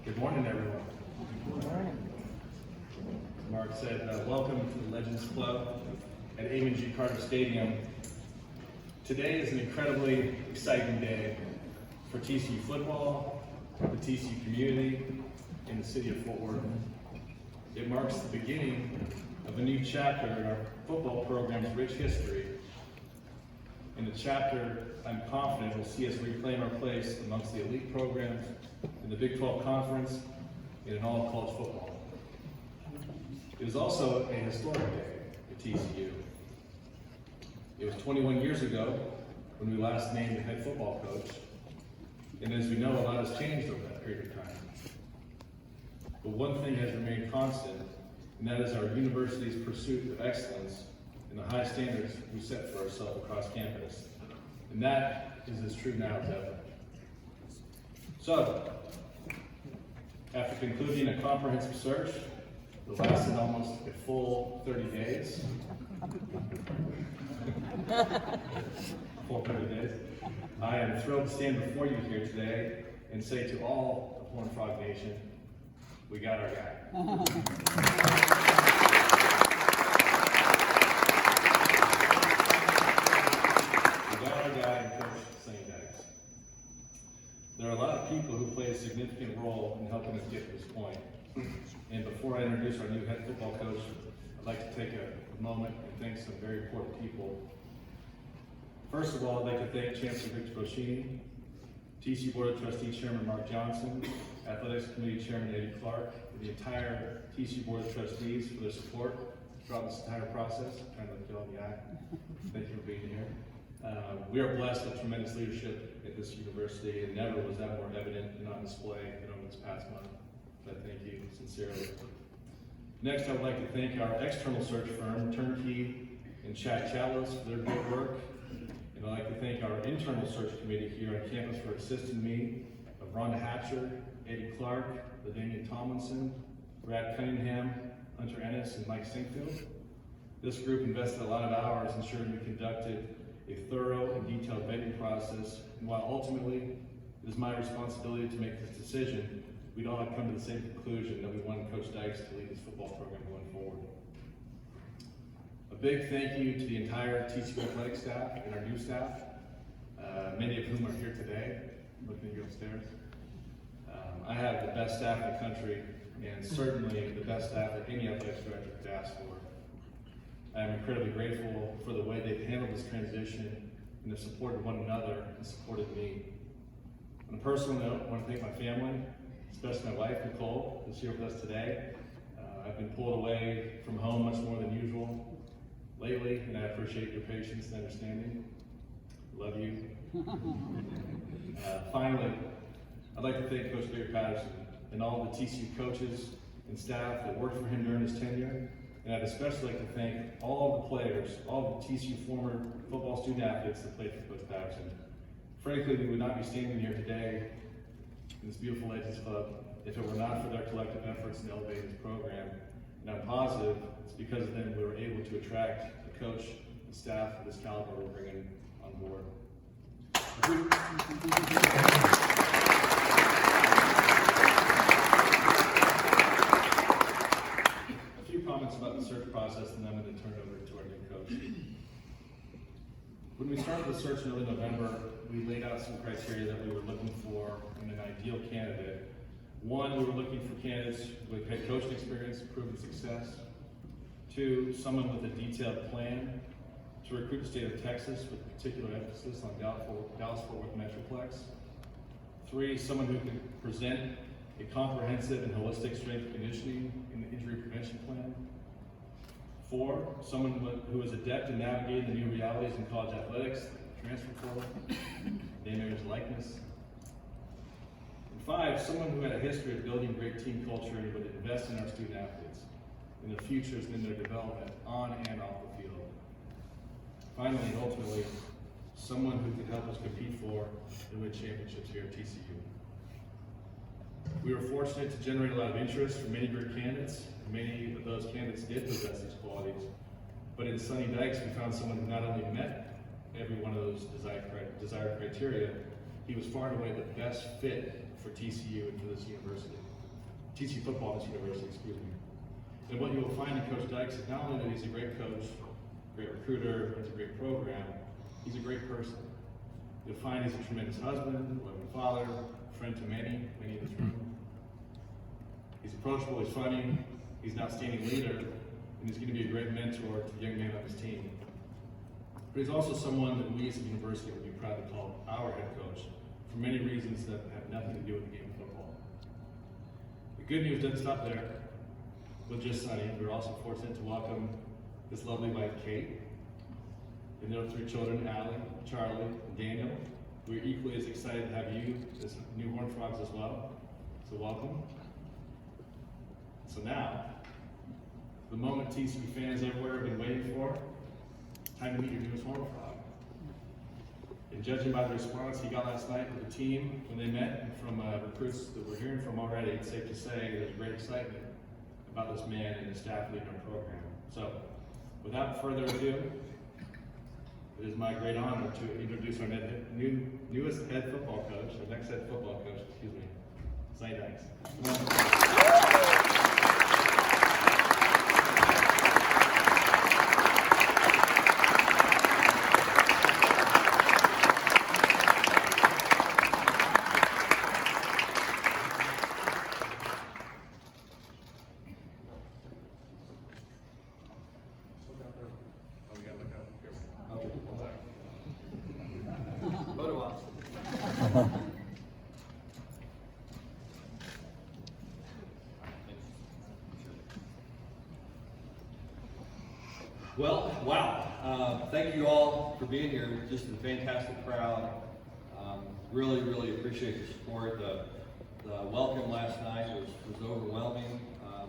Good morning, everyone. Good morning. Mark said, welcome to the Legends Club at Amon G. Carter Stadium. Today is an incredibly exciting day for TCU football, the TCU community, and the city of Fort Worth. It marks the beginning of a new chapter in our football program's rich history. In the chapter, I'm confident will see us reclaim our place amongst the elite programs in the Big 12 Conference and in all of college football. It is also a historic day at TCU. It was 21 years ago when we last named a head football coach, and as we know, a lot has changed over that period of time. But one thing has remained constant, and that is our university's pursuit of excellence and the high standards we set for ourselves across campus. And that is as true now as ever. So, after concluding a comprehensive search that lasted almost a full 30 days, I am thrilled to stand before you here today and say to all of Horned Frog Nation, we got our guy. We got our guy, Coach Sonny Dykes. There are a lot of people who play a significant role in helping us get to this point. And before I introduce our new head football coach, I'd like to take a moment and thank some very important people. First of all, I'd like to thank Chancellor Victor Boschini, TCU Board of Trustees Chairman Mark Johnson, Athletics Committee Chairman Eddie Clark, and the entire TCU Board of Trustees for their support throughout this entire process. I'm trying to look you all in the eye. Thank you for being here. We are blessed with tremendous leadership at this university, and never was that more evident and on display than over this past month. But thank you sincerely. Next, I would like to thank our external search firm, Turnkey and Chad Chatlos, for their great work. And I'd like to thank our internal search committee here on campus for assisting me, of Rhonda Hatcher, Eddie Clark, LaDamian Tomlinson, Brad Cunningham, Hunter Ennis, and Mike Sinkfield. This group invested a lot of hours ensuring we conducted a thorough and detailed vetting process, and while ultimately it is my responsibility to make this decision, we'd all have come to the same conclusion that we wanted Coach Dykes to lead this football program going forward. A big thank you to the entire TCU athletic staff and our new staff, many of whom are here today. I'm looking at you upstairs. I have the best staff in the country, and certainly the best staff that any athletics director could ask for. I am incredibly grateful for the way they've handled this transition and have supported one another and supported me. On a personal note, I want to thank my family, especially my wife, Nicole, who's here with us today. I've been pulled away from home much more than usual lately, and I appreciate your patience and understanding. Love you. Finally, I'd like to thank Coach Barry Patterson and all the TCU coaches and staff that worked for him during his tenure. And I'd especially like to thank all of the players, all of the TCU former football student athletes that played for Coach Patterson. Frankly, we would not be standing here today in this beautiful Legends Club if it were not for their collective efforts in elevating this program. And I'm positive it's because of them we were able to attract a coach and staff of this caliber we're bringing on board. A few comments about the search process, and then I'm going to turn it over to our new coach. When we started the search in early November, we laid out some criteria that we were looking for in an ideal candidate. One, we were looking for candidates with head coaching experience, proven success. Two, someone with a detailed plan to recruit the state of Texas with particular emphasis on Dallas-Fort Worth Metroplex. Three, someone who could present a comprehensive and holistic strength and conditioning and injury prevention plan. Four, someone who is adept in navigating the new realities in college athletics, transfer portal, name, image, likeness. And five, someone who had a history of building great team culture and would invest in our student athletes in the futures in their development on and off the field. Finally, and ultimately, someone who could help us compete for and win championships here at TCU. We were fortunate to generate a lot of interest from many great candidates. Many of those candidates did possess these qualities. But in Sonny Dykes, we found someone who not only met every one of those desired criteria, he was far and away the best fit for TCU and for this university. TCU football, this university, excuse me. And what you will find in Coach Dykes is not only that he's a great coach, great recruiter, has a great program, he's a great person. You'll find he's a tremendous husband, loving father, friend to many in this room. He's approachable, he's funny, he's an outstanding leader, and he's going to be a great mentor to the young man on his team. But he's also someone that we as a university would be proud to call our head coach for many reasons that have nothing to do with the game of football. The good news doesn't stop there with just Sonny. We're also fortunate to welcome his lovely wife, Kate, and their 3 children, Allie, Charlie, and Daniel. We're equally as excited to have you as new Horned Frogs as well. So welcome. So now, the moment TCU fans everywhere have been waiting for, time to meet your newest Horned Frog. And judging by the response he got last night with the team when they met, and from recruits that we're hearing from already, it's safe to say there's great excitement about this man and his staff leading our program. So, without further ado, it is my great honor to introduce our newest head football coach, our next head football coach, excuse me, Sonny Dykes. Well, wow. Thank you all for being here. Just a fantastic crowd. Really, really appreciate your support. The welcome last night was overwhelming.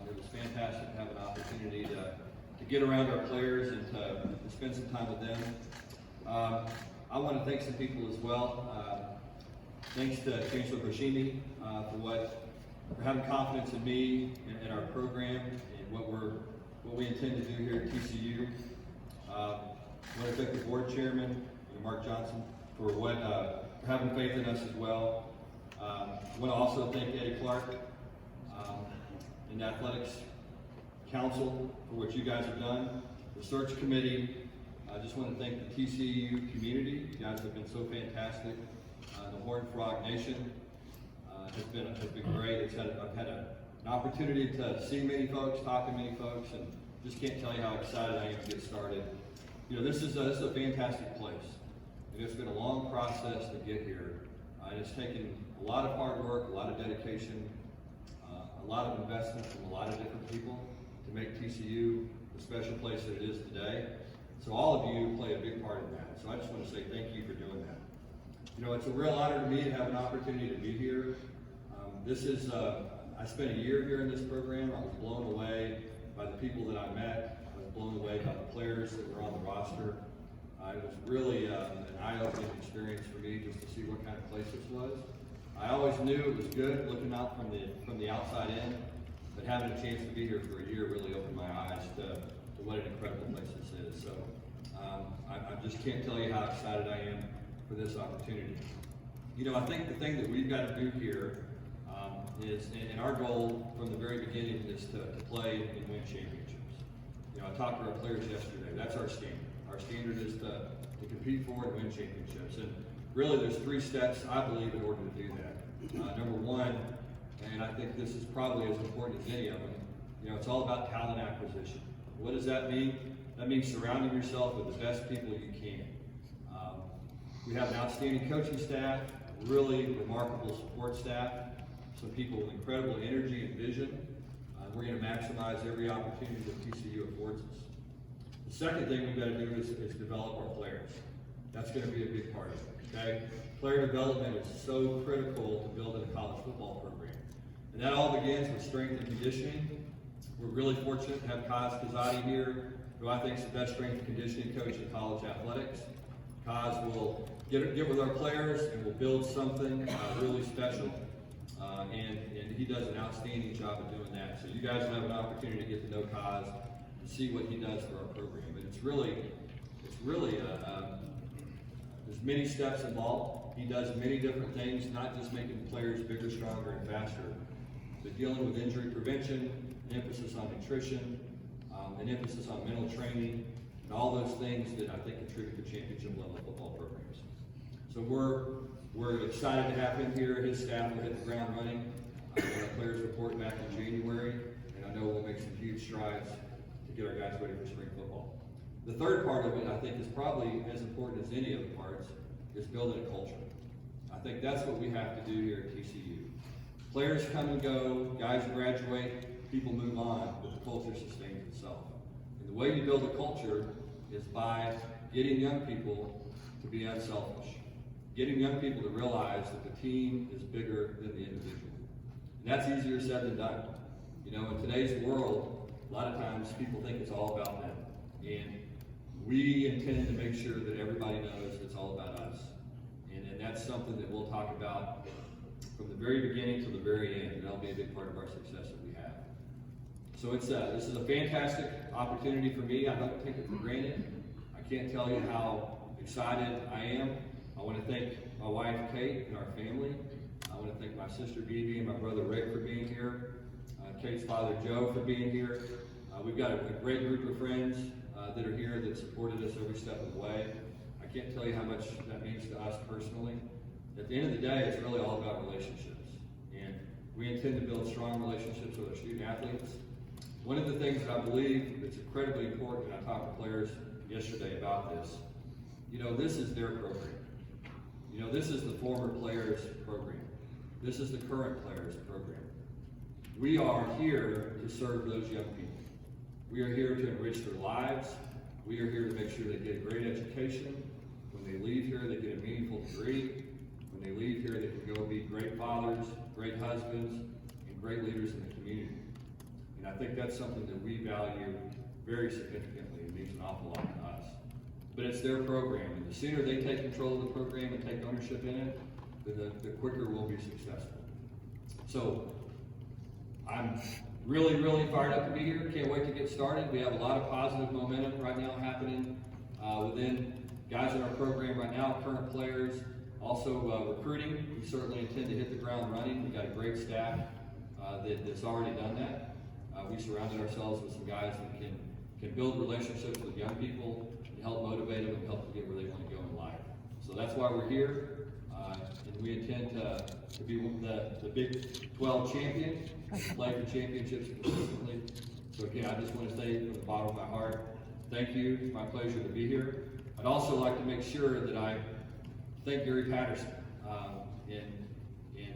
It was fantastic to have an opportunity to get around our players and to spend some time with them. I want to thank some people as well. Thanks to Chancellor Boschini for having confidence in me and our program and what we intend to do here at TCU. I want to thank the board chairman, Mark Johnson, for having faith in us as well. I want to also thank Eddie Clark and the Athletics Council for what you guys have done. The search committee, I just want to thank the TCU community. You guys have been so fantastic. The Horned Frog Nation has been great. I've had an opportunity to see many folks, talk to many folks, and just can't tell you how excited I am to get started. You know, this is a fantastic place. And it's been a long process to get here. And it's taken a lot of hard work, a lot of dedication, a lot of investment from a lot of different people to make TCU the special place that it is today. So all of you play a big part in that. So I just want to say thank you for doing that. You know, it's a real honor to me to have an opportunity to be here. I spent a year here in this program. I was blown away by the people that I met. I was blown away by the players that were on the roster. It was really an eye-opening experience for me just to see what kind of place this was. I always knew it was good looking out from the outside in, but having a chance to be here for a year really opened my eyes to what an incredible place this is. So I just can't tell you how excited I am for this opportunity. You know, I think the thing that we've got to do here is, and our goal from the very beginning is to play and win championships. You know, I talked to our players yesterday. That's our standard. Our standard is to compete for and win championships. And really, there's 3 steps, I believe, in order to do that. Number 1, and I think this is probably as important as any of them, you know, it's all about talent acquisition. What does that mean? That means surrounding yourself with the best people you can. We have an outstanding coaching staff, really remarkable support staff, some people with incredible energy and vision. We're going to maximize every opportunity that TCU affords us. The second thing we've got to do is develop our players. That's going to be a big part of it, okay? Player development is so critical to building a college football program. And that all begins with strength and conditioning. We're really fortunate to have Kaz Kazadi here, who I think is the best strength and conditioning coach in college athletics. Kaz will get with our players and will build something really special. And he does an outstanding job of doing that. So you guys will have an opportunity to get to know Kaz, to see what he does for our program. And it's really there's many steps involved. He does many different things, not just making players bigger, stronger, and faster, but dealing with injury prevention, an emphasis on nutrition, an emphasis on mental training, and all those things that I think contribute to championship level football programs. So we're excited to have him here. His staff will hit the ground running. Our players report back in January, and I know we'll make some huge strides to get our guys ready for spring football. The third part of it, I think, is probably as important as any of the parts, is building a culture. I think that's what we have to do here at TCU. Players come and go, guys graduate, people move on, but the culture sustains itself. And the way you build a culture is by getting young people to be unselfish. Getting young people to realize that the team is bigger than the individual. And that's easier said than done. You know, in today's world, a lot of times people think it's all about them. And we intend to make sure that everybody knows it's all about us. And that's something that we'll talk about from the very beginning to the very end, and that'll be a big part of our success that we have. So this is a fantastic opportunity for me. I don't take it for granted. I can't tell you how excited I am. I want to thank my wife, Kate, and our family. I want to thank my sister, Dee and my brother, Rick, for being here. Kate's father, Joe, for being here. We've got a great group of friends that are here that supported us every step of the way. I can't tell you how much that means to us personally. At the end of the day, it's really all about relationships. And we intend to build strong relationships with our student athletes. One of the things that I believe that's incredibly important, and I talked to players yesterday about this, you know, this is their program. You know, this is the former players' program. This is the current players' program. We are here to serve those young people. We are here to enrich their lives. We are here to make sure they get a great education. When they leave here, they get a meaningful degree. When they leave here, they can go be great fathers, great husbands, and great leaders in the community. And I think that's something that we value very significantly. It means an awful lot to us. But it's their program, and the sooner they take control of the program and take ownership in it, the quicker we'll be successful. So I'm really, really fired up to be here. Can't wait to get started. We have a lot of positive momentum right now happening within guys in our program right now, current players, also recruiting. We certainly intend to hit the ground running. We've got a great staff that's already done that. We surrounded ourselves with some guys that can build relationships with young people and help motivate them and help them get where they want to go in life. So that's why we're here. And we intend to be the Big 12 champion, and play for championships consistently. So again, I just want to say from the bottom of my heart, thank you. It's my pleasure to be here. I'd also like to make sure that I thank Gary Patterson in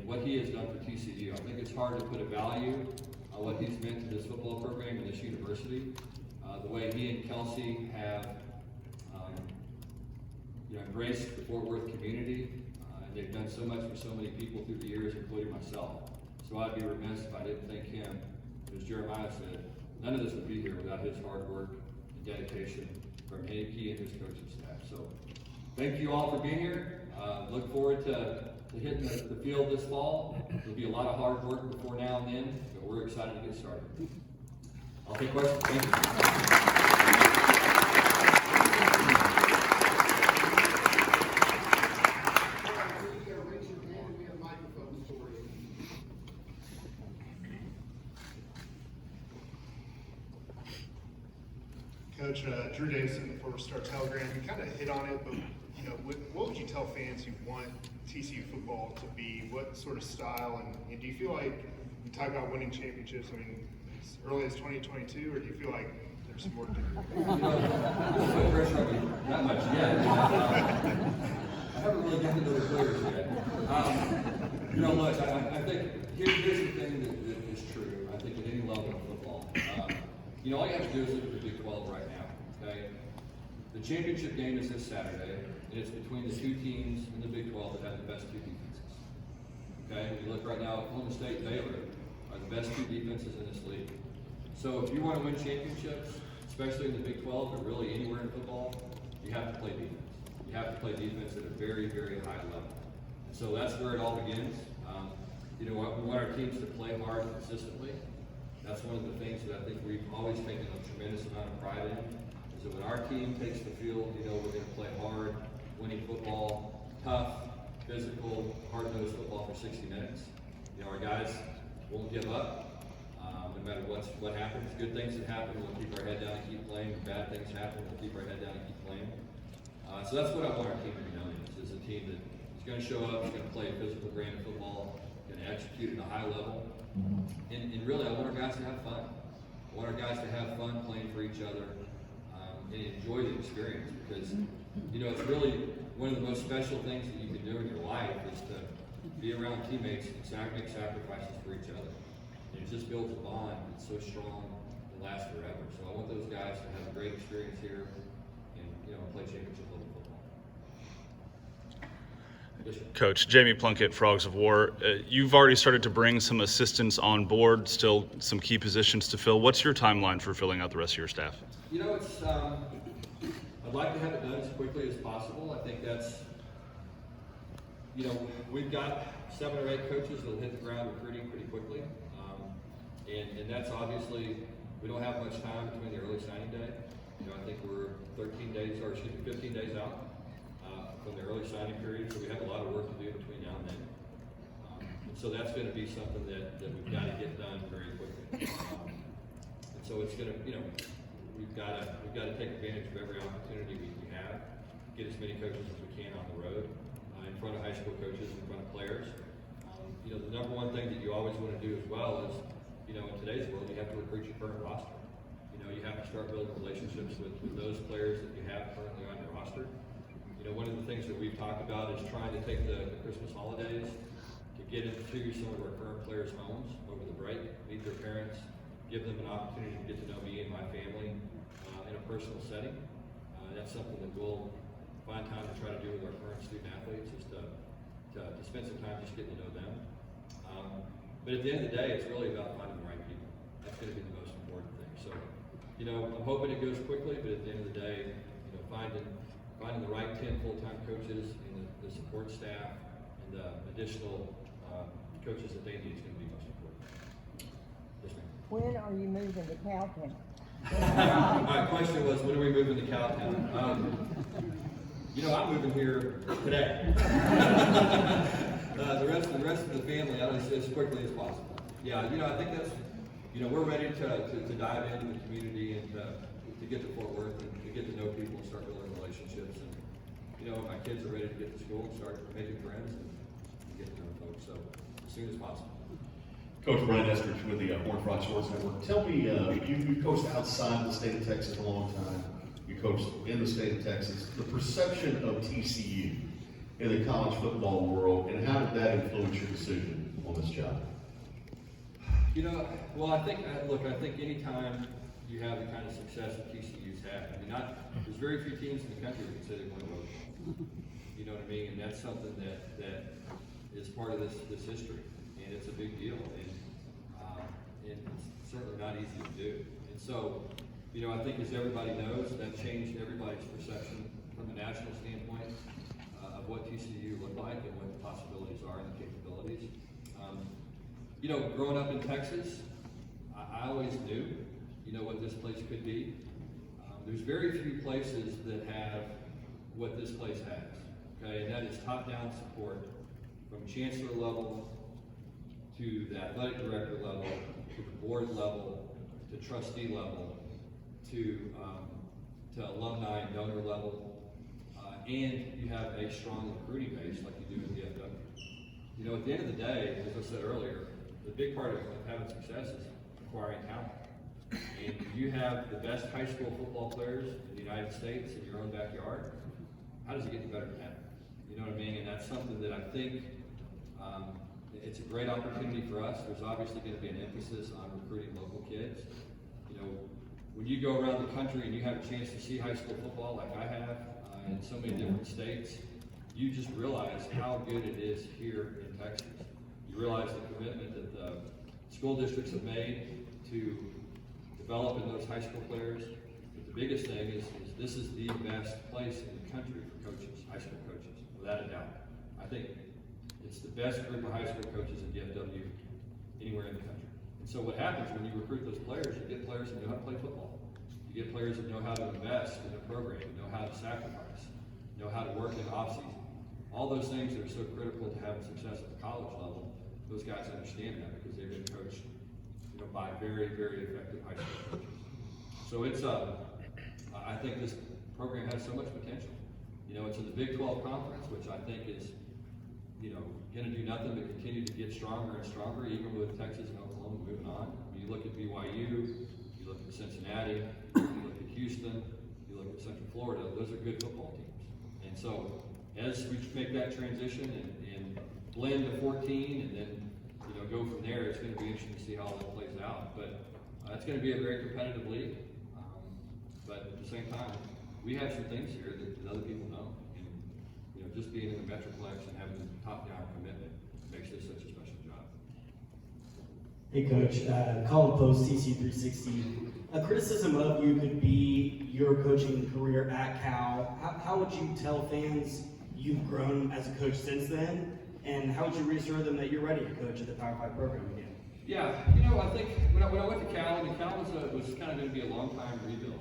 what he has done for TCU. I think it's hard to put a value on what he's meant to this football program and this university. The way he and Kelsey have embraced the Fort Worth community. They've done so much for so many people through the years, including myself. So I'd be remiss if I didn't thank him. As Jeremiah said, none of this would be here without his hard work and dedication from he and his coaching staff. So thank you all for being here. Look forward to hitting the field this fall. There'll be a lot of hard work before now and then, but we're excited to get started. I'll take questions. Thank you. Coach Drew Davison, former Star Telegram, you kind of hit on it, but you know, what would you tell fans who want TCU football to be? What sort of style, and do you feel like you talk about winning championships? I mean, as early as 2022, or do you feel like there's some more to do? No pressure on me that much yet. I haven't really gotten to the players yet. Look, I think here's the thing that is true. I think at any level of football. All you have to do is look at the Big 12 right now, okay? The championship game is this Saturday, and it's between the two teams in the Big 12 that have the best two defenses, okay? When you look right now, Oklahoma State and Baylor are the best two defenses in this league. So if you want to win championships, especially in the Big 12, but really anywhere in football, you have to play defense. You have to play defense at a very, very high level. And so that's where it all begins. We want our teams to play hard consistently. That's one of the things that I think we've always taken a tremendous amount of pride in, is that when our team takes the field, we're going to play hard, winning football, tough, physical, hard-nosed football for 60 minutes. You know, our guys won't give up. No matter what happens, good things that happen, we'll keep our head down and keep playing. When bad things happen, we'll keep our head down and keep playing. So that's what I want our team to be known as a team that is going to show up, is going to play a physical brand of football, going to execute at a high level. And really, I want our guys to have fun. I want our guys to have fun playing for each other and enjoy the experience, because, you know, it's really one of the most special things that you can do in your life is to be around teammates and make sacrifices for each other. And it just builds a bond that's so strong and lasts forever. So I want those guys to have a great experience here and, you know, play championship level football. Yes, sir. Coach, Jamie Plunkett, Frogs of War. You've already started to bring some assistants on board, still some key positions to fill. What's your timeline for filling out the rest of your staff? You know, it's, I'd like to have it done as quickly as possible. I think that's, you know, we've got 7 or 8 coaches that'll hit the ground recruiting pretty quickly. And that's obviously, we don't have much time between the early signing day. You know, I think we're 15 days out from the early signing period, so we have a lot of work to do between now and then. And so that's going to be something that we've got to get done very quickly. And so it's going to, you know, we've got to take advantage of every opportunity we have, get as many coaches as we can on the road, in front of high school coaches, in front of players. You know, the number one thing that you always want to do as well is, you know, in today's world, you have to recruit your current roster. You know, you have to start building relationships with those players that you have currently on your roster. You know, one of the things that we've talked about is trying to take the Christmas holidays to get into some of our current players' homes over the break, meet their parents, give them an opportunity to get to know me and my family in a personal setting. That's something that we'll find time to try to do with our current student athletes, is to spend some time just getting to know them. But at the end of the day, it's really about finding the right people. That's going to be the most important thing. So, you know, I'm hoping it goes quickly, but at the end of the day, you know, finding the right 10 full-time coaches and the support staff and the additional coaches that they need is going to be most important. Yes, ma'am. When are you moving to Cowtown? My question was, when are we moving to Cowtown? You know, I'm moving here today. The rest of the family, as quickly as possible. Yeah, you know, I think that's, you know, we're ready to dive into the community and to get to Fort Worth and to get to know people and start building relationships. And, you know, my kids are ready to get to school and start making friends and get to know folks. So as soon as possible. Coach Brian Eskridge with the Horned Frog Sports Network. Tell me, you coached outside the state of Texas a long time. You coached in the state of Texas. The perception of TCU in the college football world, and how did that influence your decision on this job? You know, well, I think anytime you have the kind of success that TCU's had, I mean, there's very few teams in the country that can say they won a Rose Bowl. You know what I mean? And that's something that is part of this history, and it's a big deal, and it's certainly not easy to do. And so, you know, I think as everybody knows, that changed everybody's perception from a national standpoint of what TCU looked like and what the possibilities are and the capabilities. You know, growing up in Texas, I always knew, you know, what this place could be. There's very few places that have what this place has, okay? And that is top-down support from chancellor level to the athletic director level, to the board level, to trustee level, to alumni and donor level, and you have a strong recruiting base like you do in the FW. You know, at the end of the day, as I said earlier, the big part of having success is acquiring talent. And you have the best high school football players in the United States in your own backyard. How does it get any better than that? You know what I mean? And that's something that I think it's a great opportunity for us. There's obviously going to be an emphasis on recruiting local kids. You know, when you go around the country and you have a chance to see high school football like I have in so many different states, you just realize how good it is here in Texas. You realize the commitment that the school districts have made to developing those high school players. But the biggest thing is this is the best place in the country for coaches, high school coaches, without a doubt. I think it's the best group of high school coaches in DFW anywhere in the country. And so what happens when you recruit those players, you get players that know how to play football. You get players that know how to invest in a program, know how to sacrifice, know how to work in off-season. all those things that are so critical to having success at the college level, those guys understand that because they've been coached, you know, by very, very effective high school coaches. So it's, I think this program has so much potential. You know, it's in the Big 12 conference, which I think is, you know, going to do nothing but continue to get stronger and stronger, even with Texas and Oklahoma moving on. You look at BYU, you look at Cincinnati, you look at Houston, you look at Central Florida, those are good football teams. And so, as we make that transition and blend to 14 and then, you know, go from there, it's going to be interesting to see how that plays out. But it's going to be a very competitive league. But at the same time, we have some things here that other people don't. And, you know, just being in the Metroplex and having the top-down commitment makes this such a special job. Hey Coach, Colin Post, TCU 360. A criticism of you could be your coaching career at Cal. How would you tell fans you've grown as a coach since then? And how would you reassure them that you're ready to coach at the Power 5 program again? Yeah, you know, I think when I went to Cal, I mean, Cal was kind of going to be a long-time rebuild.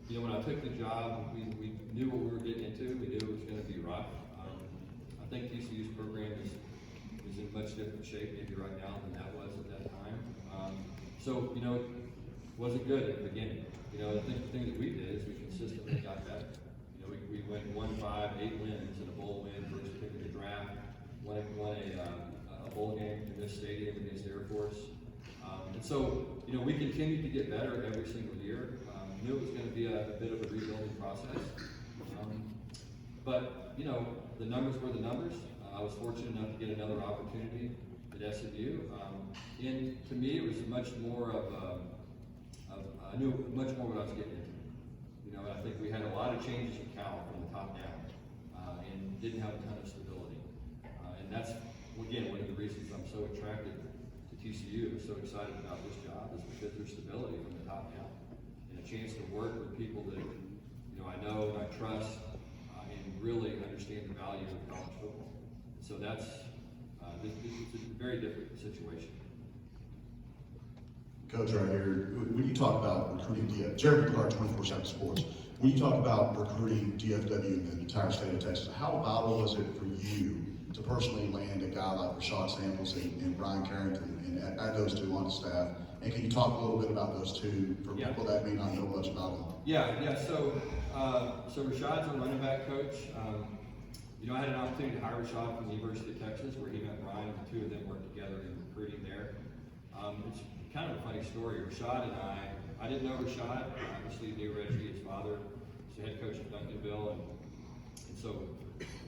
You know, when I took the job, we knew what we were getting into. We knew it was going to be rough. I think TCU's program is in much different shape maybe right now than that was at that time. So, you know, it wasn't good at the beginning. You know, I think the thing that we did is we consistently got better. You know, we went 1-5, 8 wins and a bowl win, first pick in the draft, won a bowl game in this stadium against Air Force. And so, you know, we continued to get better every single year. Knew it was going to be a bit of a rebuilding process. But, you know, the numbers were the numbers. I was fortunate enough to get another opportunity at SMU. And to me, it was much more I knew much more what I was getting into. You know, I think we had a lot of changes in Cal from the top down and didn't have a ton of stability. And that's, again, one of the reasons I'm so attracted to TCU and so excited about this job is because there's stability from the top down. And a chance to work with people that, you know, I know and I trust and really understand the value of college football. So that's, it's a very different situation. Coach, right here, when you talk about recruiting Jeremy Clark, 24/7 Sports, when you talk about recruiting DFW in the entire state of Texas, how vital was it for you to personally land a guy like Rashad Samuels and Brian Carrington and add those two onto staff? And can you talk a little bit about those two for people that may not know much about them? Yeah. So Rashad's a running back coach. You know, I had an opportunity to hire Rashad from the University of Texas, where he met Brian. The two of them worked together in recruiting there. It's kind of a funny story. Rashad and I didn't know Rashad. Obviously, knew Reggie, his father, was the head coach at Duncanville, and so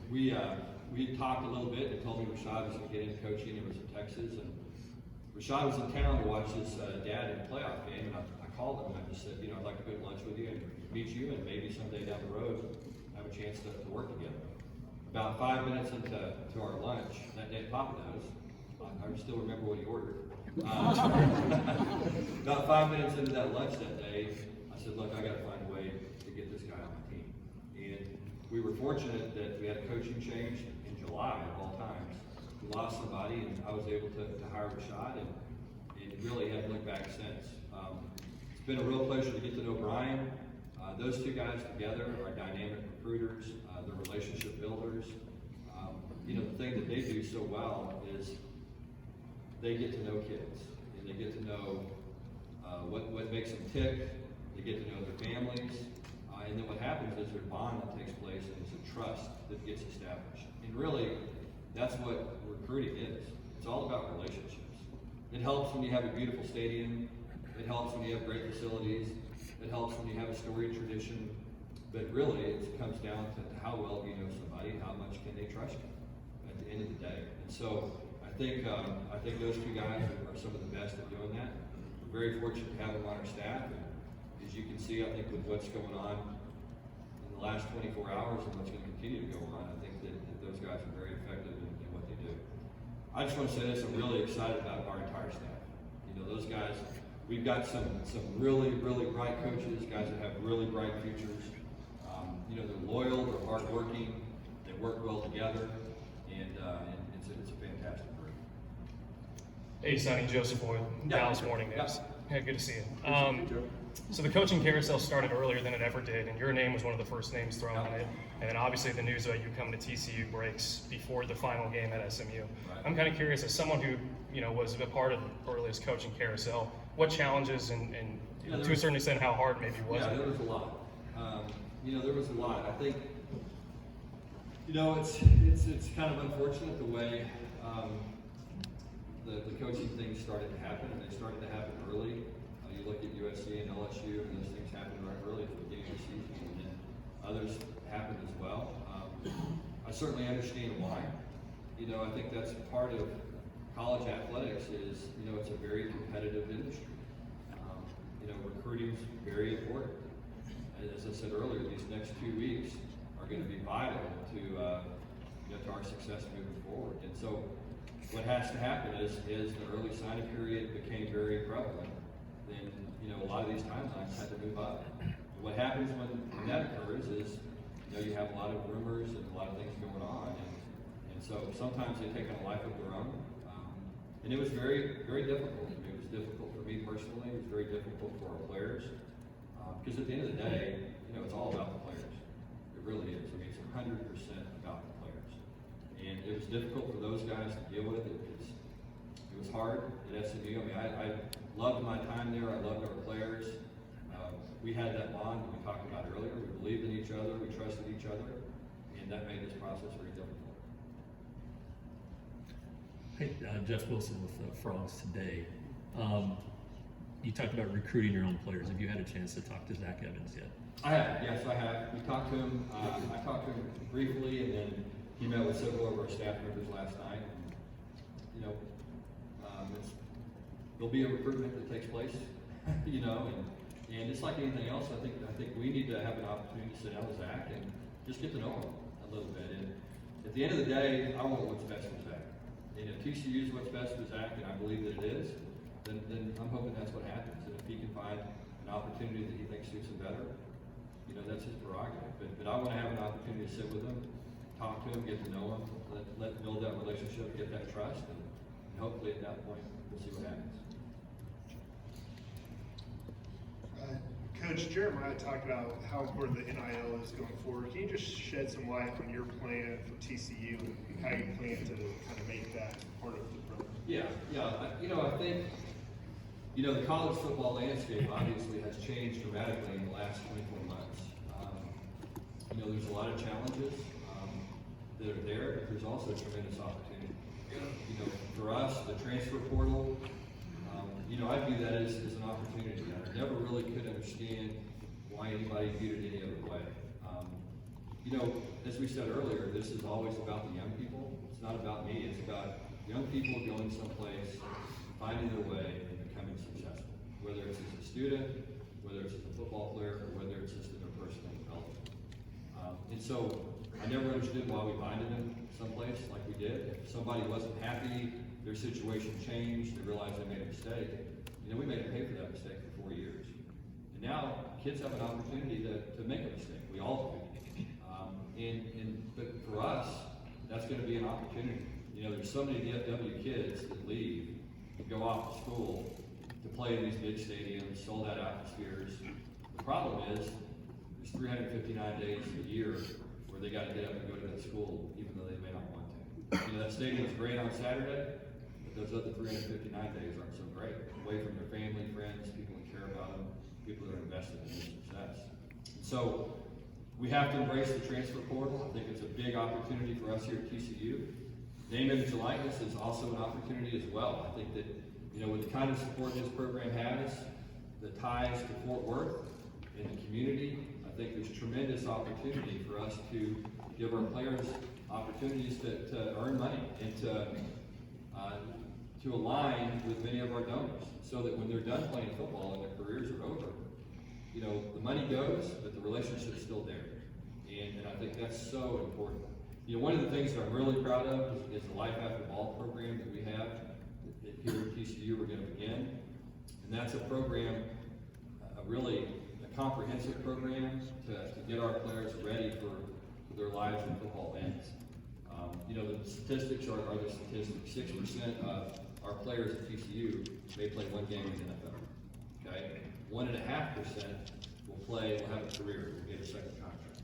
we talked a little bit and told me Rashad was going to get into coaching. It was in Texas, and Rashad was in town to watch his dad in a playoff game, and I called him and I just said, you know, I'd like to go to lunch with you and meet you, and maybe someday down the road have a chance to work together. About 5 minutes into our lunch that day, Papa knows. I still remember what he ordered. About 5 minutes into that lunch that day, I said, look, I got to find a way to get this guy on my team. And we were fortunate that we had a coaching change in July of all times. We lost somebody, and I was able to hire Rashad, and really haven't looked back since. It's been a real pleasure to get to know Brian. Those two guys together are dynamic recruiters, they're relationship builders. You know, the thing that they do so well is they get to know kids, and they get to know what makes them tick, they get to know their families, and then what happens is there's a bond that takes place, and it's a trust that gets established. And really, that's what recruiting is. It's all about relationships. It helps when you have a beautiful stadium, it helps when you have great facilities, it helps when you have a storied tradition, but really it comes down to how well do you know somebody, how much can they trust you at the end of the day. And so I think those two guys are some of the best at doing that. We're very fortunate to have them on our staff, and as you can see, I think with what's going on in the last 24 hours and what's going to continue to go on, I think that those guys are very effective in what they do. I just want to say this, I'm really excited about our entire staff. You know, those guys, we've got some really, really bright coaches, guys that have really bright futures. You know, they're loyal, they're hardworking, they work well together, and it's a fantastic group. Hey, Sonny, Joseph Boyd, Yeah. Dallas Morning News. Yeah. Yeah, good to see you. So the coaching carousel started earlier than it ever did, and your name was one of the first names thrown on it. And then obviously the news about you coming to TCU breaks before the final game at SMU. Right. I'm kind of curious, as someone who was a part of the earliest coaching carousel, what challenges and to a certain extent how hard maybe was Yeah, it? there was a lot. There was a lot. I think, it's kind of unfortunate the way the coaching things started to happen, and they started to happen early. You look at USC and LSU, and those things happened right early at the beginning of the season, and then others happened as well. I certainly understand why. I think that's part of college athletics is, it's a very competitive industry. Recruiting is very important. As I said earlier, these next 2 weeks are going to be vital to our success moving forward. And so what has to happen is the early signing period became very prevalent, then, a lot of these timelines had to move up. And what happens when that occurs is, you have a lot of rumors and a lot of things going on. And so sometimes they take on a life of their own. And it was very, very difficult. It was difficult for me personally. It was very difficult for our players. Because at the end of the day, it's all about the players. It really is. I mean, it's 100% about the players. And it was difficult for those guys to deal with. It was hard at SMU. I mean, I loved my time there. I loved our players. We had that bond that we talked about earlier. We believed in each other. We trusted each other. And that made this process very difficult. Hey, Jeff Wilson with the Frogs today. You talked about recruiting your own players. Have you had a chance to talk to Zach Evans yet? I have, yes, I have. We talked to him. I talked to him briefly, and then he met with several of our staff members last night. There'll be a recruitment that takes place, and it's like anything else. I think we need to have an opportunity to sit down with Zach and just get to know him a little bit. And at the end of the day, I want what's best for Zach. And if TCU is what's best for Zach, and I believe that it is, then I'm hoping that's what happens. And if he can find an opportunity that he thinks suits him better, that's his prerogative. But I want to have an opportunity to sit with him, talk to him, get to know him, let build that relationship, get that trust, and hopefully at that point we'll see what happens. Coach, Jeremiah talked about how important the NIL is going forward. Can you just shed some light on your plan for TCU and how you plan to kind of make that part of the program? Yeah. I think, the college football landscape obviously has changed dramatically in the last 24 months. There's a lot of challenges that are there, but there's also tremendous opportunity. For us, the transfer portal, I view that as an opportunity. I never really could understand why anybody viewed it any other way. As we said earlier, this is always about the young people. It's not about me. It's about young people going someplace, finding their way, and becoming successful. Whether it's as a student, whether it's as a football player, or whether it's just in their personal development. And so I never understood why we binded them someplace like we did. If somebody wasn't happy, their situation changed, they realized they made a mistake. We made them pay for that mistake for 4 years. And now kids have an opportunity to make a mistake. We all do. But for us, that's going to be an opportunity. There's so many DFW kids that leave to go off to school to play in these big stadiums, sold out atmospheres. The problem is there's 359 days a year where they got to get up and go to that school, even though they may not want to. That stadium is great on Saturday, but those other 359 days aren't so great. Away from their family, friends, people that care about them, people that are invested in their success. So we have to embrace the transfer portal. I think it's a big opportunity for us here at TCU. Name, image, and likeness is also an opportunity as well. I think that, with the kind of support this program has, the ties to Fort Worth and the community, I think there's tremendous opportunity for us to give our players opportunities to earn money and to align with many of our donors, so that when they're done playing football and their careers are over, the money goes, but the relationship's still there. And I think that's so important. One of the things that I'm really proud of is the Life After Ball program that we have here at TCU. We're going to begin, and that's a program, really a comprehensive program to get our players ready for their lives when football ends. The statistics are the statistics. 6% of our players at TCU may play one game in the NFL. Okay, 1.5% will have a career, will get a second contract.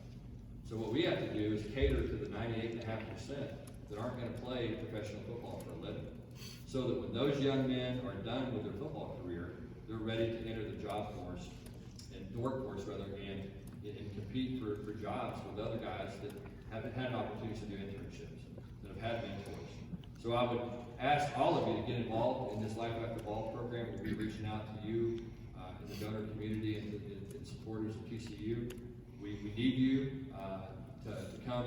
So what we have to do is cater to the 98.5% that aren't going to play professional football for a living, so that when those young men are done with their football career, they're ready to enter the job force, and the workforce rather, and compete for jobs with other guys that haven't had opportunities to do internships, that have had mentors. So I would ask all of you to get involved in this Life After Ball program. We'll be reaching out to you in the donor community and supporters of TCU. We need you to come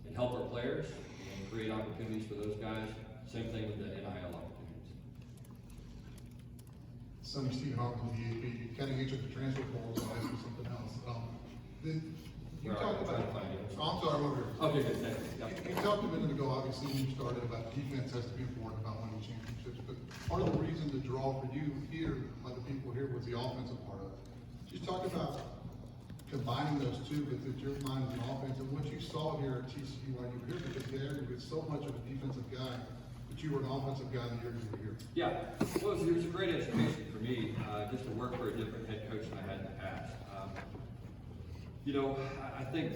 and help our players and create opportunities for those guys. Same thing with the NIL opportunities. Sonny, Steve Hawkins, the AP, you kind of answered the transfer portal, so I'll ask you something else. You talked about, I'm sorry, over here. Okay, good, thank you. Yep. You talked a minute ago, obviously, when you started about defense has to be important about winning championships, but part of the reason to draw for you here, like the people here, was the offensive part of it. Just talk about combining those two, but that your mind is an offense, and what you saw here at TCU while you were here, because there you were so much of a defensive guy, but you were an offensive guy the year you were here. Yeah, well, it was a great education for me, just to work for a different head coach than I had in the past. You know, I think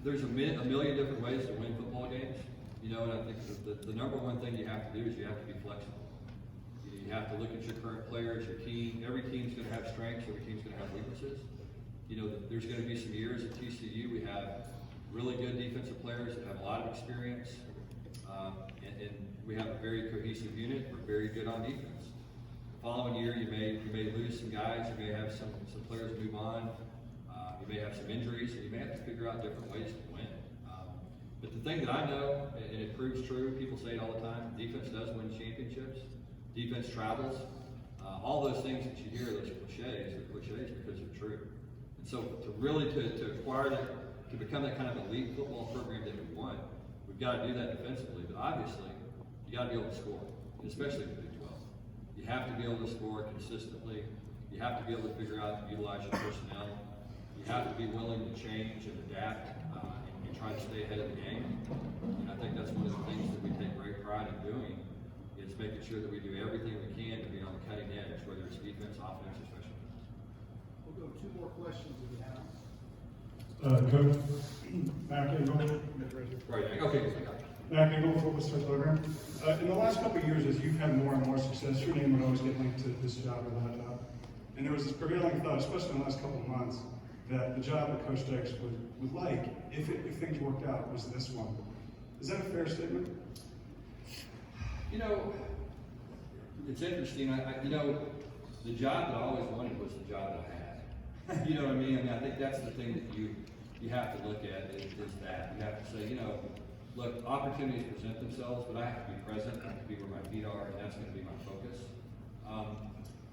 there's a million different ways to win football games, you know, and I think the number one thing you have to do is you have to be flexible. You have to look at your current players, your team. Every team's going to have strengths, every team's going to have weaknesses. You know, there's going to be some years at TCU we have really good defensive players that have a lot of experience, and we have a very cohesive unit. We're very good on defense. The following year, you may lose some guys, you may have some players move on. You may have some injuries, and you may have to figure out different ways to win. But the thing that I know, and it proves true, people say it all the time, defense does win championships. Defense travels. All those things that you hear, those cliches, they're cliches because they're true. And so to acquire that, to become that kind of elite football program that we want, we've got to do that defensively, but obviously, you got to be able to score, and especially in the Big 12. You have to be able to score consistently. You have to be able to figure out and utilize your personnel. You have to be willing to change and adapt and try to stay ahead of the game. And I think that's one of the things that we take great pride in doing, is making sure that we do everything we can to be on the cutting edge, whether it's defense, offense, or special teams. We'll go 2 more questions if we have. Coach, Mac Engel. Right, okay. Mac Engel, Football Stars program. In the last couple of years, as you've had more and more success, your name would always get linked to this job or that job. And there was this prevailing thought, especially in the last couple of months, that the job that Coach Dykes would like, if things worked out, was this one. Is that a fair statement? You know, it's interesting. You know, the job that I always wanted was the job that I had. You know what I mean? I think that's the thing that you have to look at is that. You have to say, you know, look, opportunities present themselves, but I have to be present. I have to be where my feet are, and that's going to be my focus.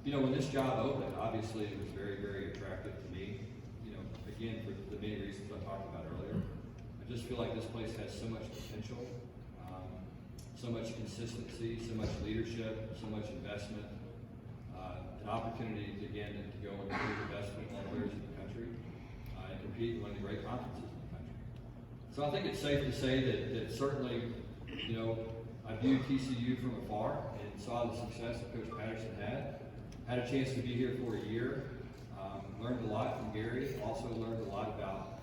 You know, when this job opened, obviously it was very, very attractive to me. You know, again, for the many reasons I talked about earlier. I just feel like this place has so much potential, so much consistency, so much leadership, so much investment, an opportunity to go and recruit the best football players in the country, and compete in one of the great conferences in the country. So I think it's safe to say that certainly, you know, I viewed TCU from afar and saw the success that Coach Patterson had a chance to be here for a year, learned a lot from Gary, also learned a lot about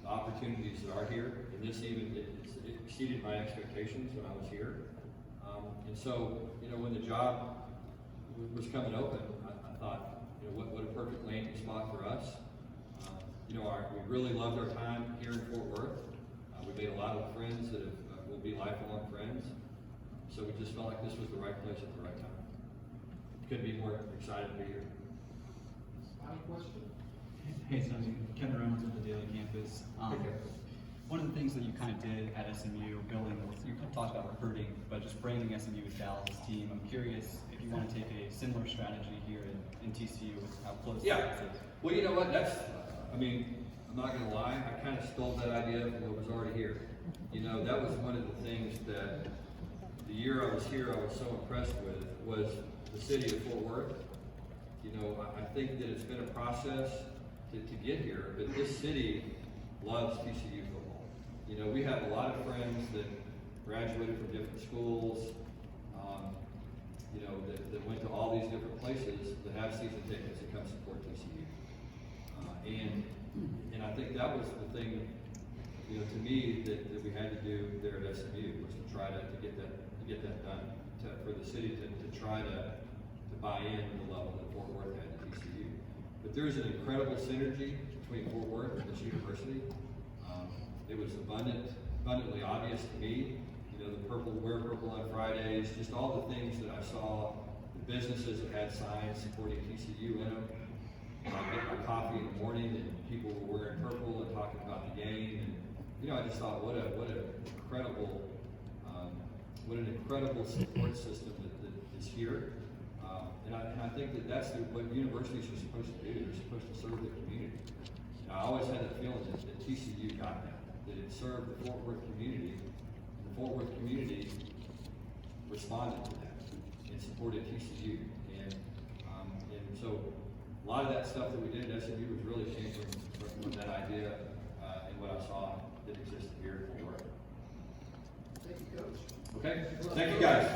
the opportunities that are here, and this it exceeded my expectations when I was here. And so, you know, when the job was coming open, I thought, you know, what a perfect landing spot for us. You know, we really loved our time here in Fort Worth. We made a lot of friends that will be lifelong friends. So we just felt like this was the right place at the right time. Couldn't be more excited to be here. Final question? Hey, Sonny, Kevin Reynolds of the Daily Campus. One of the things that you kind of did at SMU, you talked about recruiting, but just branding SMU as Dallas' team. I'm curious if you want to take a similar strategy here in TCU with how close Yeah. Dallas is. Well, you know what? I'm not going to lie. I kind of stole that idea from what was already here. You know, that was one of the things that the year I was here, I was so impressed with was the city of Fort Worth. You know, I think that it's been a process to get here, but this city loves TCU football. You know, we have a lot of friends that graduated from different schools, you know, that went to all these different places that have season tickets to come support TCU. And I think that was the thing, you know, to me, that we had to do there at SMU, was to try to get that done, for the city to try to buy in to the level that Fort Worth had to TCU. But there's an incredible synergy between Fort Worth and this university. It was abundantly obvious to me, you know, the purple, wear purple on Fridays, just all the things that I saw, the businesses that had signs supporting TCU in them. I get my coffee in the morning and people were wearing purple and talking about the game, and you know, I just thought, what an incredible support system that is here. And I think that that's what universities are supposed to do. They're supposed to serve the community. And I always had that feeling that TCU got that it served the Fort Worth community. And the Fort Worth community responded to that and supported TCU. And so a lot of that stuff that we did at SMU was really came from that idea and what I saw that existed here in Fort Worth. Thank you, Coach. Okay, thank you guys.